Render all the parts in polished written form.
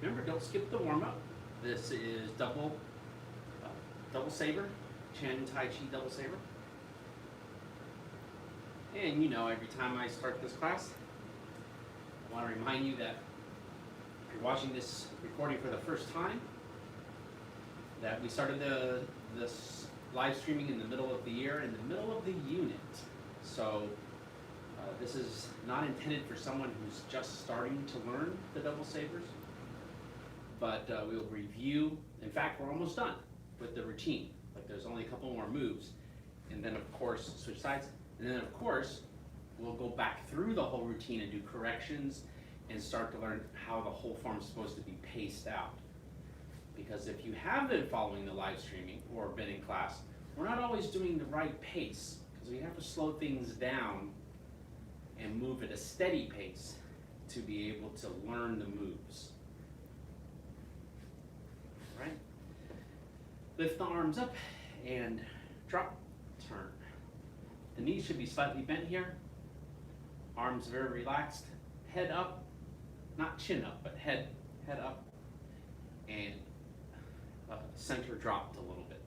Remember, don't skip the warm-up. This is double saber, Chen Tai Chi double saber. And you know, every time I start this class, I want to remind you that if you're watching this recording for the first time, that we started this live streaming in the middle of the year, in the middle of the unit. So this is not intended for someone who's just starting to learn the double sabers, but we'll review. In fact, we're almost done with the routine. Like there's only a couple more moves, and then of course switch sides, and then of course we'll go back through the whole routine and do corrections and start to learn how the whole form is supposed to be paced out. Because if you have been following the live streaming or been in class, we're not always doing the right pace, because we have to slow things down and move at a steady pace to be able to learn the moves. All right? Lift the arms up and drop, turn. The knees should be slightly bent here. Arms very relaxed. Head up, not chin up, but head up, and center dropped a little bit.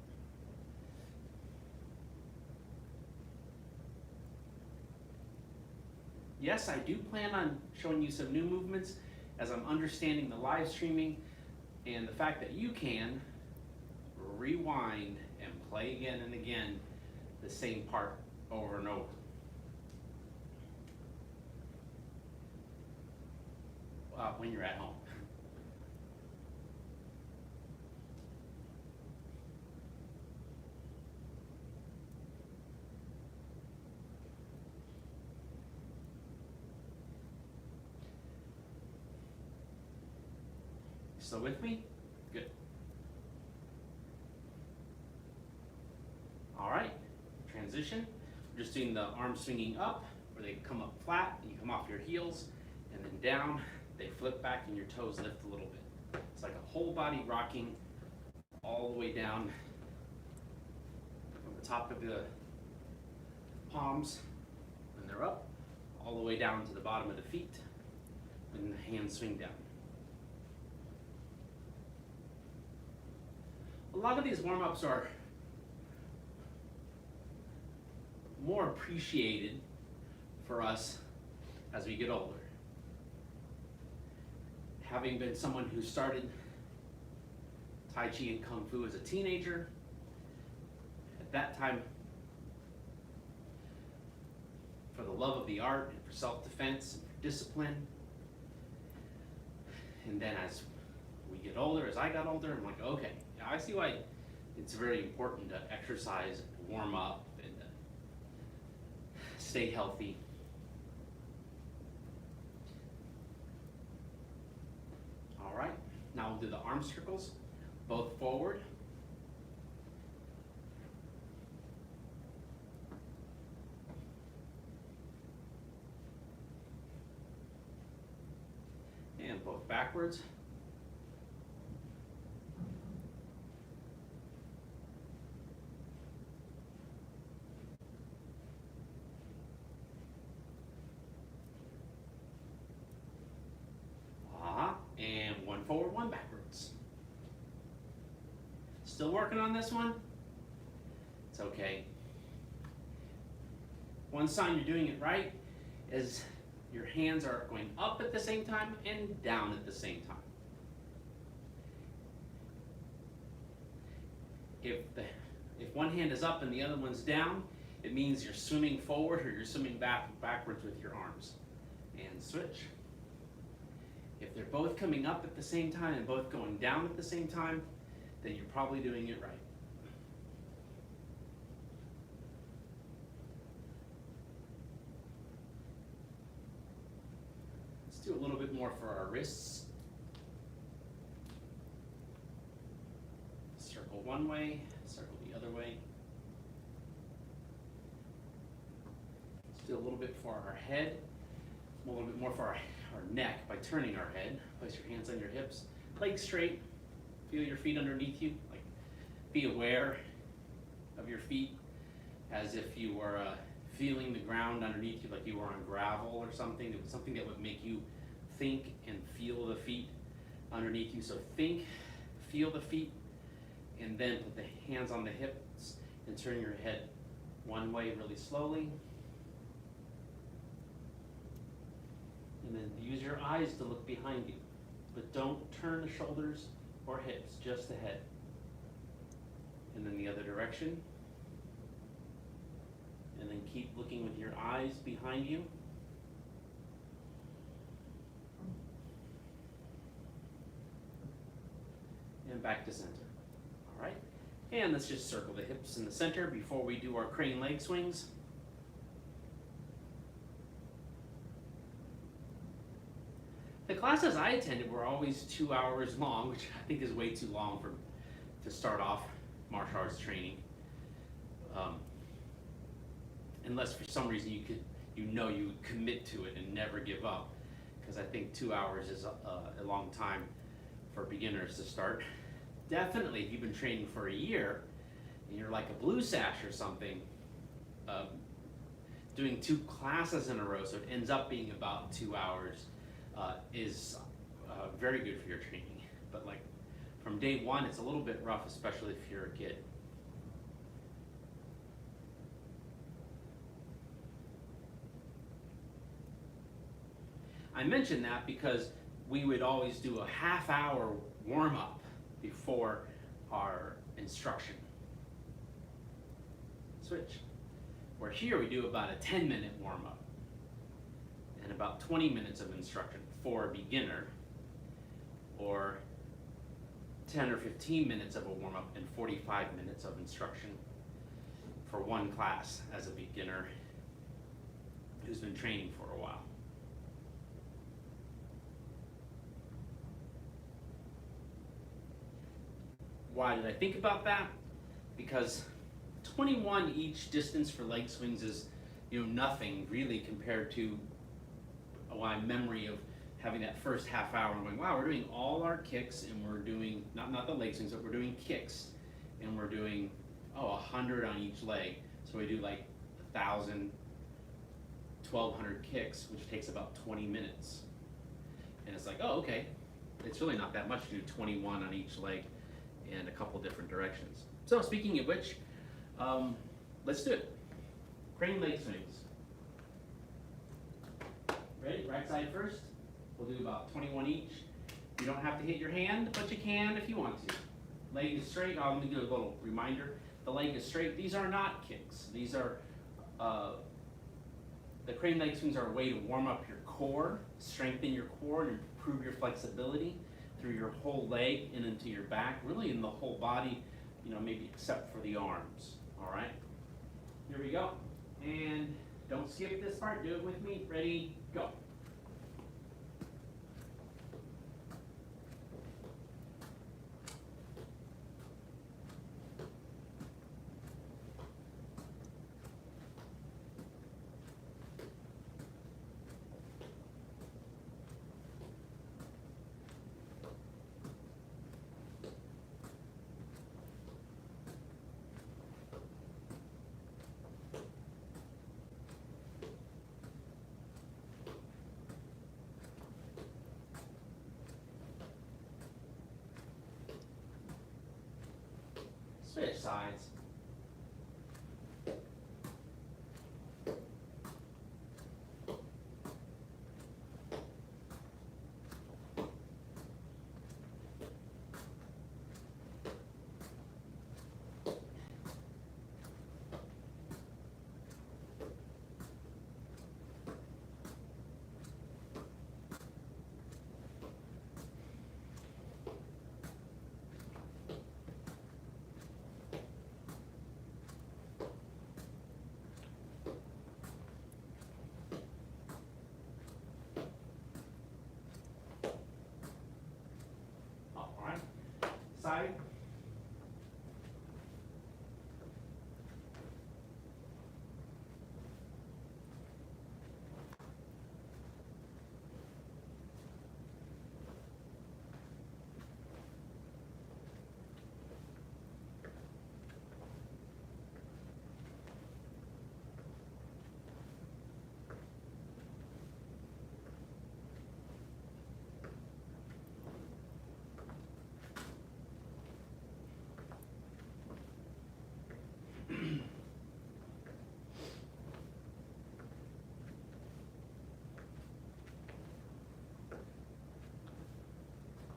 Yes, I do plan on showing you some new movements as I'm understanding the live streaming and the fact that you can rewind and play again and again the same part over and over. When you're at home. Still with me? Good. All right, transition. We're just doing the arms swinging up, where they come up flat, and you come off your heels, and then down, they flip back and your toes lift a little bit. It's like a whole body rocking all the way down from the top of the palms when they're up, all the way down to the bottom of the feet, and the hands swing down. A lot of these warm-ups are more appreciated for us as we get older. Having been someone who started Tai Chi and Kung Fu as a teenager, at that time, for the love of the art and for self-defense and for discipline, and then as we get older, as I got older, I'm like, okay, I see why it's very important to exercise and warm up and stay healthy. All right, now we'll do the arm circles, both forward. And both backwards. And one forward, one backwards. Still working on this one? It's okay. One sign you're doing it right is your hands are going up at the same time and down at the same time. If one hand is up and the other one's down, it means you're swimming forward or you're swimming backwards with your arms. And switch. If they're both coming up at the same time and both going down at the same time, then you're probably doing it right. Let's do a little bit more for our wrists. Circle one way, circle the other way. Let's do a little bit for our head, a little bit more for our neck by turning our head. Place your hands on your hips, legs straight. Feel your feet underneath you. Like, be aware of your feet as if you were feeling the ground underneath you, like you were on gravel or something. It was something that would make you think and feel the feet. underneath you. So think, feel the feet, and then put the hands on the hips and turn your head one way really slowly. And then use your eyes to look behind you. But don't turn the shoulders or hips, just the head. And then the other direction. And then keep looking with your eyes behind you. And back to center. All right. And let's just circle the hips in the center before we do our crane leg swings. The classes I attended were always 2 hours long, which I think is way too long to start off martial arts training. Unless for some reason you would commit to it and never give up, because I think 2 hours is a long time for beginners to start. Definitely, if you've been training for a year and you're like a blue sash or something, doing 2 classes in a row, so it ends up being about 2 hours, is very good for your training. But like from day one, it's a little bit rough, especially if you're a kid. I mention that because we would always do a half-hour warm-up before our instruction. Switch. Where here we do about a 10-minute warm-up and about 20 minutes of instruction for a beginner, or 10 or 15 minutes of a warm-up and 45 minutes of instruction for one class as a beginner who's been training for a while. Why did I think about that? Because 21 each distance for leg swings is, nothing really compared to my memory of having that first half hour and going, wow, we're doing all our kicks, and we're doing, not the leg swings, but we're doing kicks, and we're doing, 100 on each leg. So we do like 1,000, 1,200 kicks, which takes about 20 minutes. And it's like, oh, okay, it's really not that much to do 21 on each leg in a couple different directions. So speaking of which, let's do it. Crane leg swings. Ready? Right side first. We'll do about 21 each. You don't have to hit your hand, but you can if you want to. Leg is straight. Let me do a little reminder. The leg is straight. These are not kicks. These are, the crane leg swings are a way to warm up your core, strengthen your core, and improve your flexibility through your whole leg and into your back, really in the whole body, maybe except for the arms. All right, here we go. And don't skip this part, do it with me. Ready, go. Switch sides.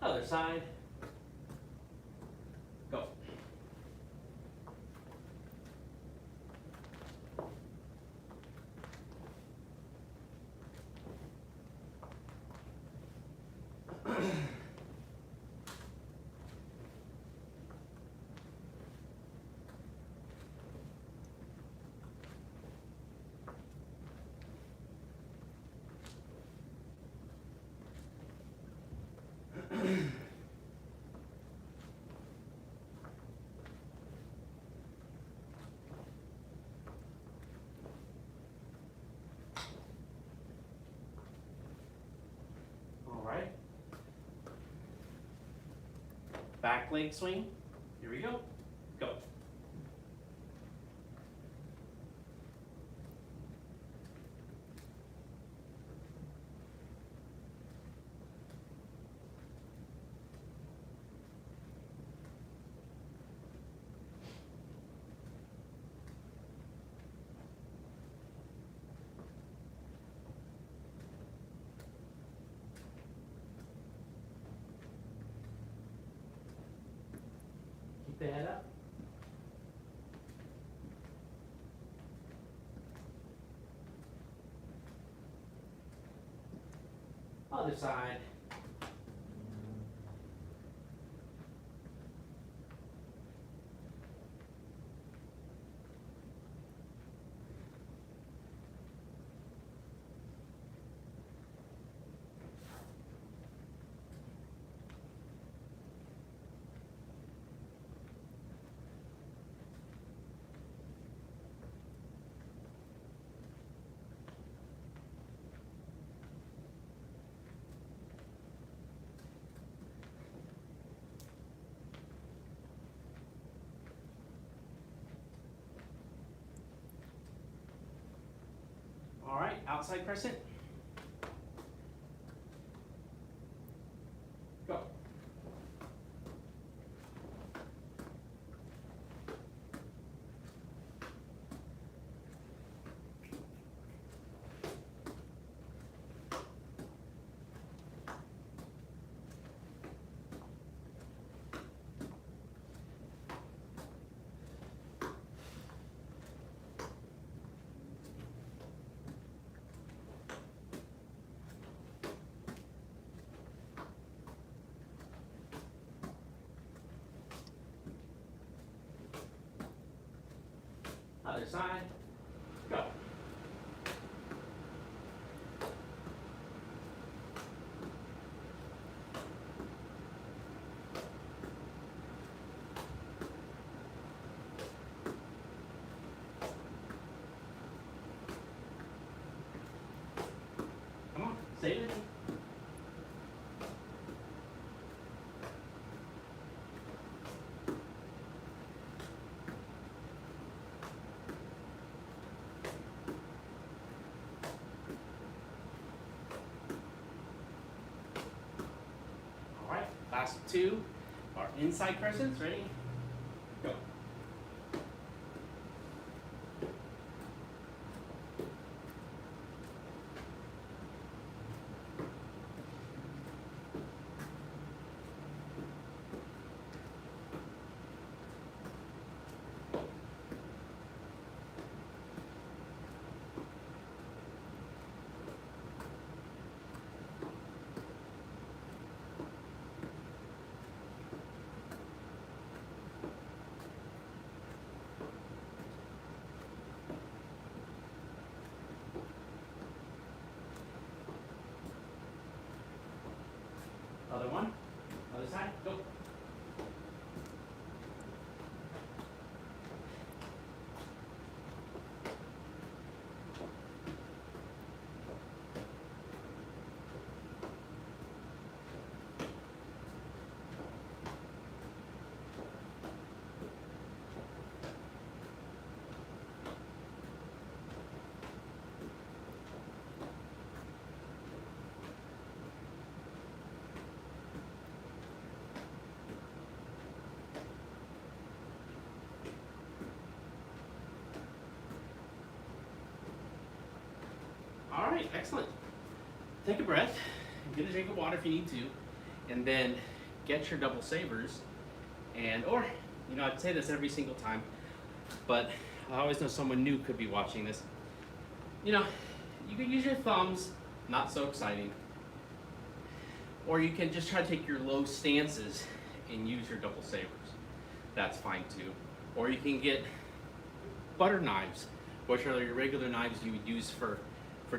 Other side. Go. All right. Back leg swing. Here we go. Go. Keep the head up. Other side. All right, outside crescent. Go. Other side. Go. Come on, stay with me. All right, last two are inside crescents. Ready? Go. Other one. Other side. Go. All right, excellent. Take a breath and get a drink of water if you need to. and then get your double sabers, and or I'd say this every single time, but I always know someone new could be watching this. You could use your thumbs, not so exciting, or you can just try to take your low stances and use your double sabers. That's fine too. Or you can get butter knives, which are your regular knives you would use for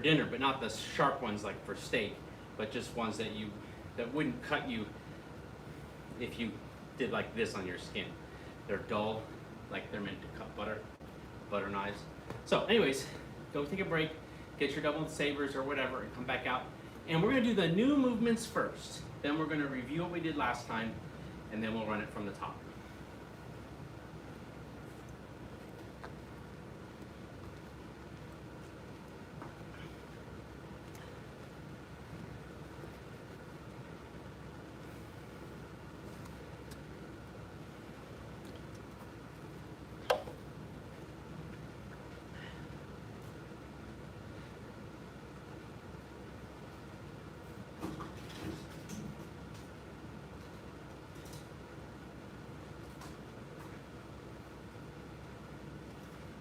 dinner, but not the sharp ones like for steak, but just ones that wouldn't cut you if you did like this on your skin. They're dull, like they're meant to cut butter knives. So anyways, go take a break, get your double sabers or whatever, and come back out. And we're gonna do the new movements first. Then we're gonna review what we did last time, and then we'll run it from the top.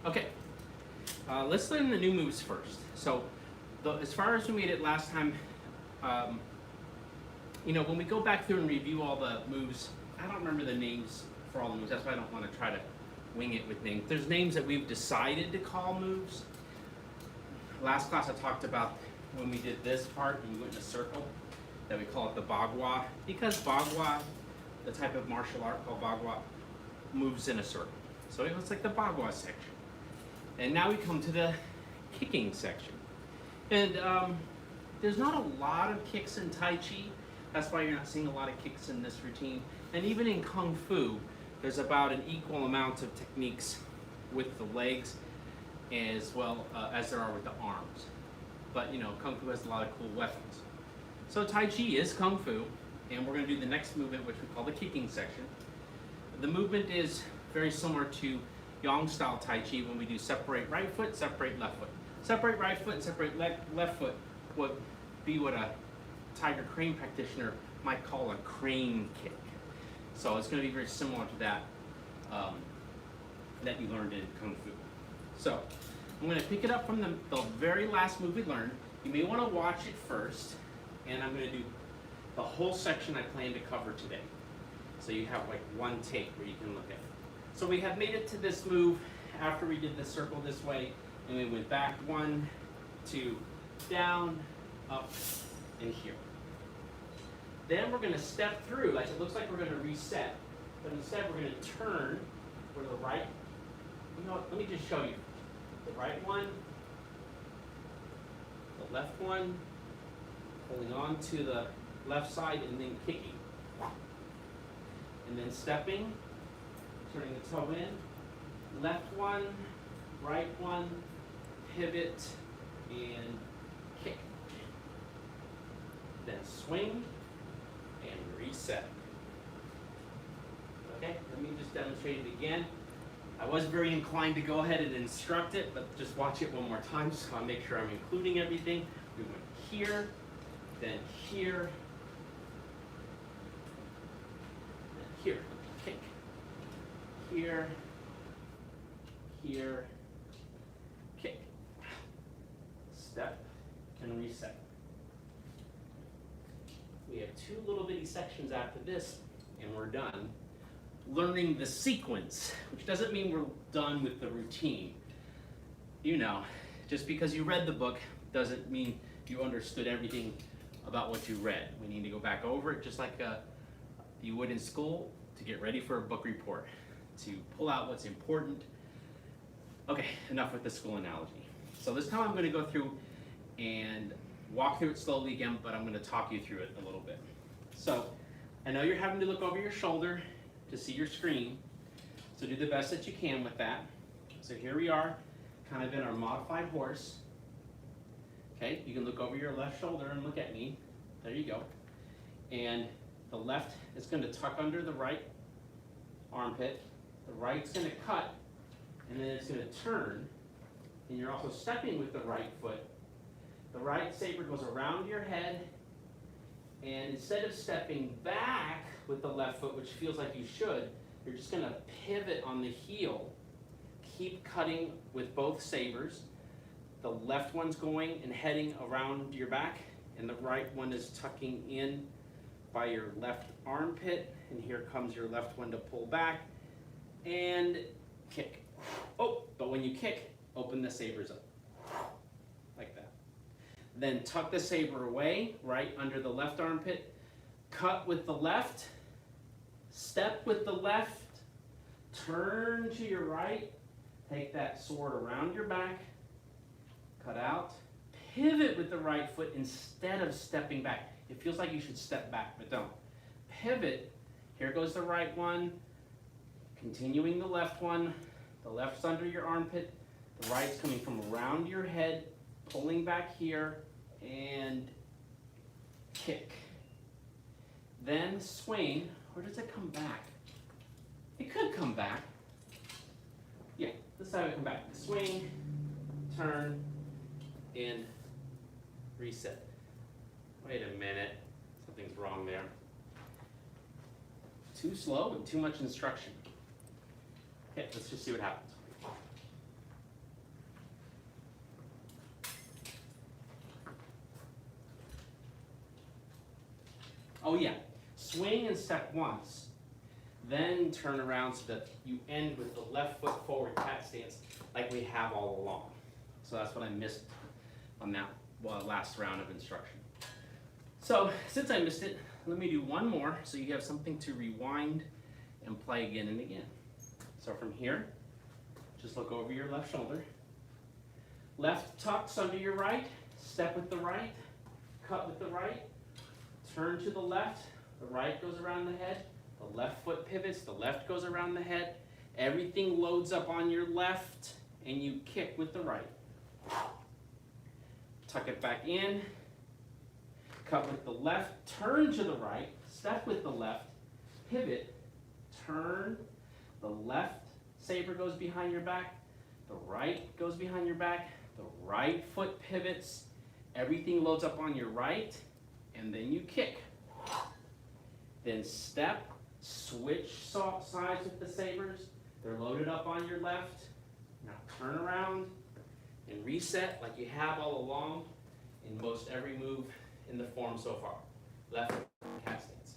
Okay, let's learn the new moves first. So, as far as we made it last time, when we go back through and review all the moves, I don't remember the names for all the moves. That's why I don't want to try to wing it with names. There's names that we've decided to call moves. Last class I talked about when we did this part and we went in a circle, that we call it the Bagua, because Bagua, the type of martial art called Bagua, moves in a circle. So it was like the Bagua section. And now we come to the kicking section. And there's not a lot of kicks in Tai Chi. That's why you're not seeing a lot of kicks in this routine. And even in Kung Fu, there's about an equal amount of techniques with the legs as well as there are with the arms. But Kung Fu has a lot of cool weapons. So Tai Chi is Kung Fu, and we're going to do the next movement, which we call the kicking section. The movement is very similar to Yang style Tai Chi when we do separate right foot, separate left foot. Separate right foot and separate left foot would be what a tiger crane practitioner might call a crane kick. So it's going to be very similar to that that you learned in Kung Fu. So I'm going to pick it up from the very last move we learned. You may want to watch it first, and I'm going to do the whole section I plan to cover today. So you have like one take where you can look at it. So we have made it to this move after we did the circle this way, and we went back 1, 2, down, up, and here. Then we're going to step through, like it looks like we're going to reset, but instead we're going to turn for the right. Let me just show you. The right one, the left one, holding on to the left side and then kicking. And then stepping, turning the toe in, left one, right one, pivot, and kick. Then swing and reset. Okay, let me just demonstrate it again. I was very inclined to go ahead and instruct it, but just watch it one more time so I make sure I'm including everything. We went here, then here, then here, kick. Here, here, kick. Step and reset. We have 2 little bitty sections after this, and we're done learning the sequence, which doesn't mean we're done with the routine. Just because you read the book doesn't mean you understood everything about what you read. We need to go back over it just like you would in school to get ready for a book report, to pull out what's important. Okay, enough with the school analogy. So this time I'm going to go through and walk through it slowly again, but I'm going to talk you through it a little bit. So I know you're having to look over your shoulder to see your screen, so do the best that you can with that. So here we are, kind of in our modified horse. Okay, you can look over your left shoulder and look at me. There you go. And the left is going to tuck under the right armpit. The right's going to cut, and then it's going to turn. And you're also stepping with the right foot. The right saber goes around your head And instead of stepping back with the left foot, which feels like you should, you're just gonna pivot on the heel. Keep cutting with both sabers. The left one's going and heading around your back, and the right one is tucking in by your left armpit. And here comes your left one to pull back and kick. Oh, but when you kick, open the sabers up, like that. Then tuck the saber away, right under the left armpit. Cut with the left, step with the left, turn to your right, take that sword around your back, cut out, pivot with the right foot instead of stepping back. It feels like you should step back, but don't. Pivot, here goes the right one, continuing the left one. The left's under your armpit, the right's coming from around your head, pulling back here, and kick. Then swing, or does it come back? It could come back. Yeah, this side would come back. Swing, turn, and reset. Wait a minute, something's wrong there. Too slow and too much instruction. Okay, let's just see what happens. Oh yeah, swing and step once, then turn around so that you end with the left foot forward cat stance like we have all along. So that's what I missed on that last round of instruction. So since I missed it, let me do one more so you have something to rewind and play again and again. So from here, just look over your left shoulder. Left tucks under your right, step with the right, cut with the right, turn to the left, the right goes around the head, the left foot pivots, the left goes around the head, everything loads up on your left, and you kick with the right. Tuck it back in, cut with the left, turn to the right, step with the left, pivot, turn, the left saber goes behind your back, the right goes behind your back, the right foot pivots, everything loads up on your right, and then you kick. Then step, switch sides with the sabers, they're loaded up on your left. Now turn around and reset like you have all along in most every move in the form so far. Left cat stance.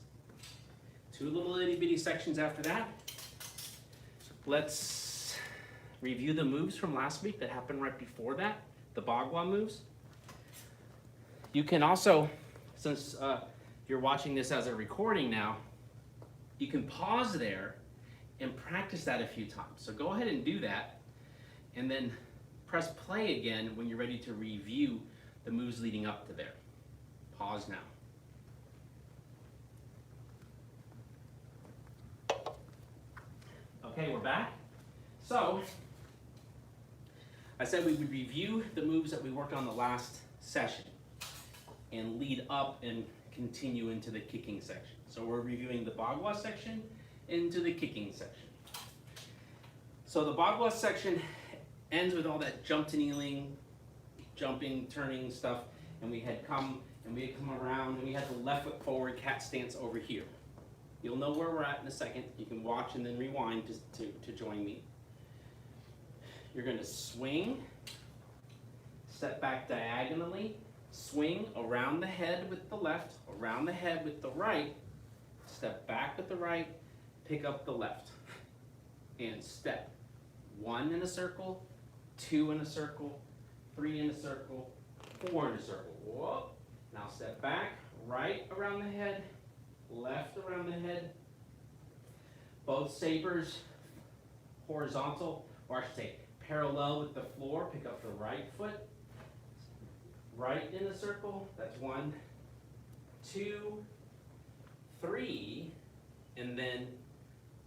Two little itty bitty sections after that. Let's review the moves from last week that happened right before that, the Bagua moves. You can also, since you're watching this as a recording now, you can pause there and practice that a few times. So go ahead and do that, and then press play again when you're ready to review the moves leading up to there. Pause now. Okay, we're back. So, I said we would review the moves that we worked on the last session and lead up and continue into the kicking section. So we're reviewing the Bagua section into the kicking section. So the Bagua section ends with all that jump to kneeling, jumping, turning stuff, and we had come around and we had the left foot forward cat stance over here. You'll know where we're at in a second. You can watch and then rewind to join me. You're going to swing, step back diagonally, swing around the head with the left, around the head with the right, step back with the right, pick up the left, and step. 1 in a circle, 2 in a circle, 3 in a circle, 4 in a circle. Whoa. Now step back, right around the head, left around the head. Both sabers horizontal, or I should say parallel with the floor. Pick up the right foot. Right in a circle. That's 1, 2, 3, and then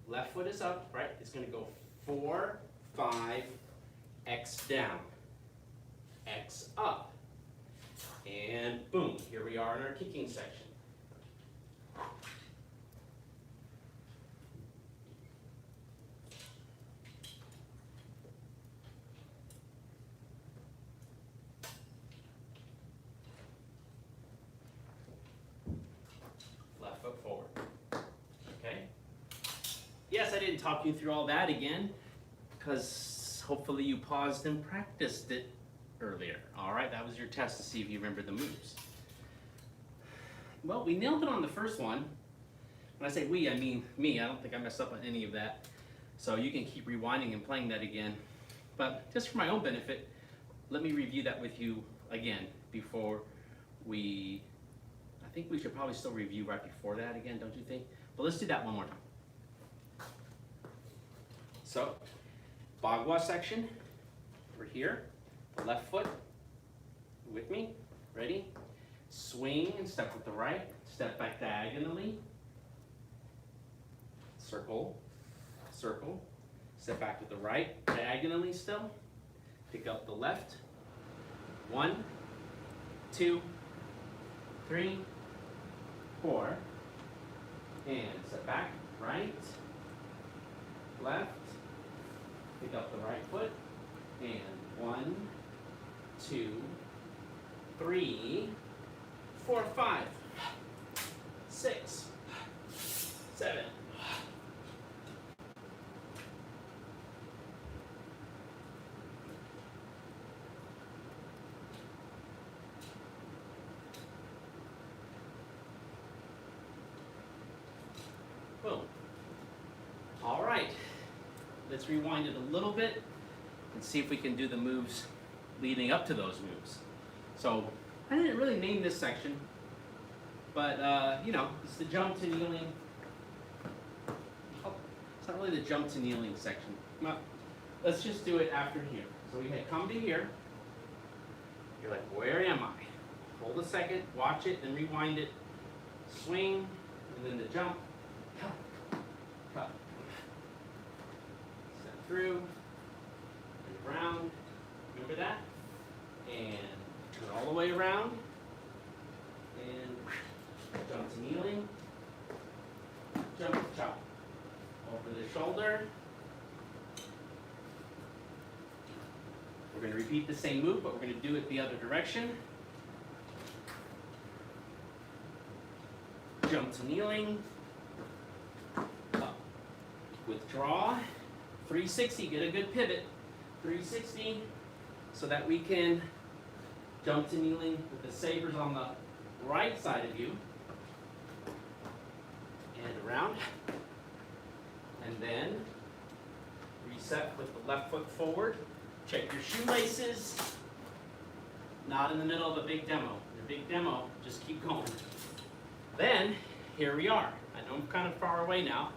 left foot is up, right? It's going to go 4, 5, X down, X up, and boom, here we are in our kicking section. foot forward. Okay? Yes, I didn't talk you through all that again, because hopefully you paused and practiced it earlier. All right, that was your test to see if you remember the moves. Well, we nailed it on the first one. When I say we, I mean me. I don't think I messed up on any of that. So you can keep rewinding and playing that again. But just for my own benefit, let me review that with you again before we, I think we should probably still review right before that again, don't you think? But let's do that one more time. So, Bagua section, we're here, left foot, with me, ready? Swing and step with the right, step back diagonally, circle, circle, step back with the right, diagonally still, pick up the left, 1, 2, 3, 4, and step back, right, left, pick up the right foot, and 1, 2, 3, 4, 5, 6, 7. Boom. All right. Let's rewind it a little bit and see if we can do the moves leading up to those moves. So I didn't really name this section, but you know, it's the jump to kneeling. Oh, it's not really the jump to kneeling section. Well, let's just do it after here. So we had come to here. You're like, where am I? Hold a second, watch it, then rewind it. Swing, and then the jump. Cut, cut. Step through, and around. Remember that? And turn all the way around. And jump to kneeling. Jump, chop. Over the shoulder. We're going to repeat the same move, but we're going to do it the other direction. Jump to kneeling. Up. Withdraw. 360, get a good pivot. 360, so that we can jump to kneeling with the sabers on the right side of you. And around. And then reset with the left foot forward. Check your shoelaces. Not in the middle of a big demo. In a big demo, just keep going. Then, here we are. I know I'm kind of far away now,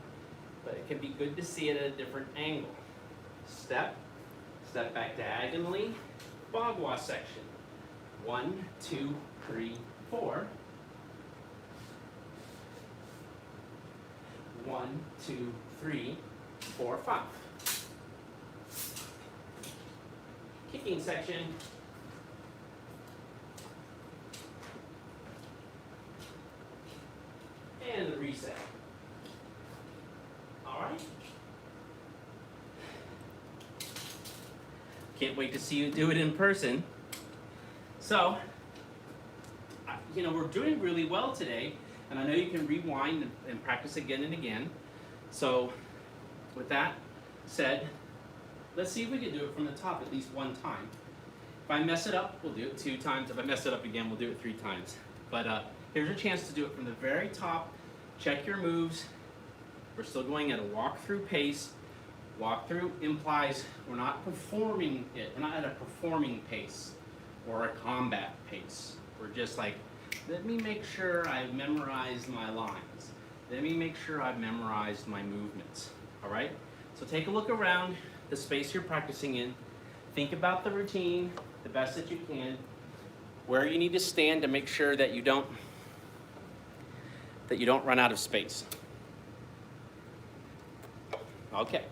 but it can be good to see it at a different angle. Step, step back diagonally, Bagua section. 1, 2, 3, 4. 1, 2, 3, 4, 5. Kicking section. And the reset. All right. Can't wait to see you do it in person. So, you know, we're doing really well today, and I know you can rewind and practice again and again. So, with that said, let's see if we can do it from the top at least one time. If I mess it up, we'll do it 2 times. If I mess it up again, we'll do it 3 times. But here's your chance to do it from the very top. Check your moves. We're still going at a walk-through pace. Walk-through implies we're not performing it. We're not at a performing pace or a combat pace. We're just like, let me make sure I've memorized my lines. Let me make sure I've memorized my movements. All right? So take a look around the space you're practicing in. Think about the routine the best that you can. Where you need to stand to make sure that you don't run out of space. Okay.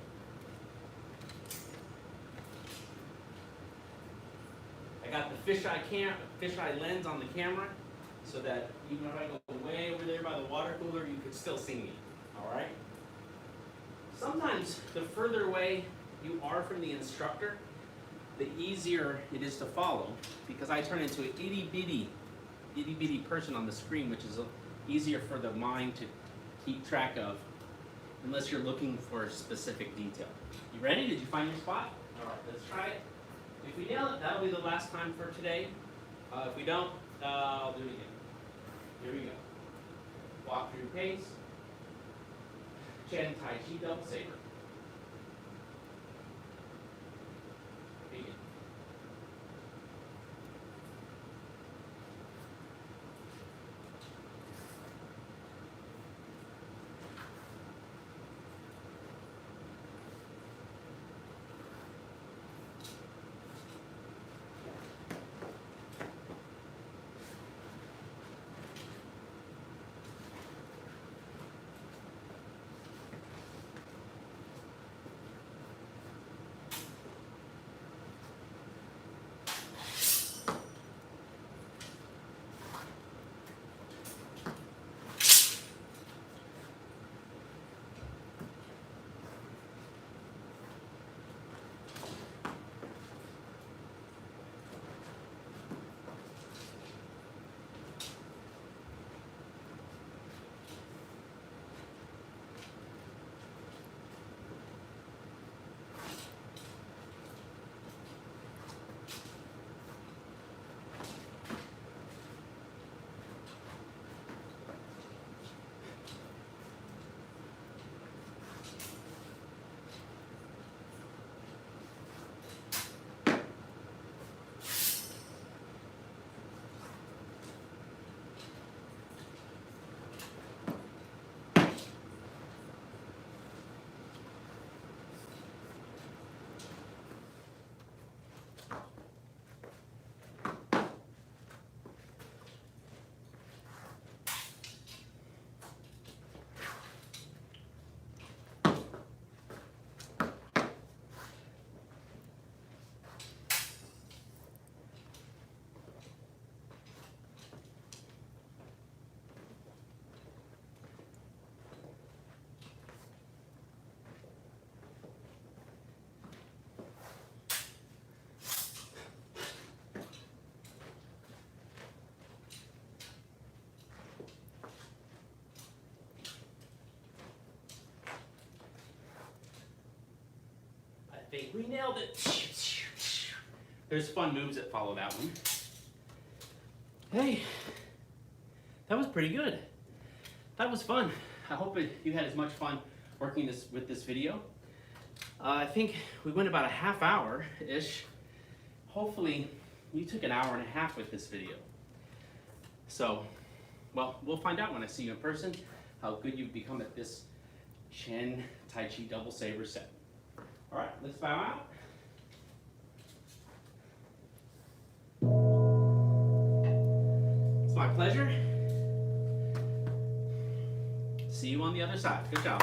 I got the fisheye lens on the camera, so that even if I go way over there by the water cooler, you could still see me. All right. Sometimes the further away you are from the instructor, the easier it is to follow, because I turn into an itty bitty person on the screen, which is easier for the mind to keep track of unless you're looking for a specific detail. You ready? Did you find your spot? All right, let's try it. If we nail it, that'll be the last time for today. If we don't, I'll do it again. Here we go. Walk through pace. Chen, Tai Chi, double saber. Begin. I think we nailed it. There's fun moves that follow that one. Hey, that was pretty good. That was fun. I hope you had as much fun working with this video. I think we went about a half hour-ish. Hopefully, you took an hour and a half with this video. So, well, we'll find out when I see you in person how good you've become at this Chen Tai Chi double saber set. All right, let's bow out. It's my pleasure. See you on the other side. Good job.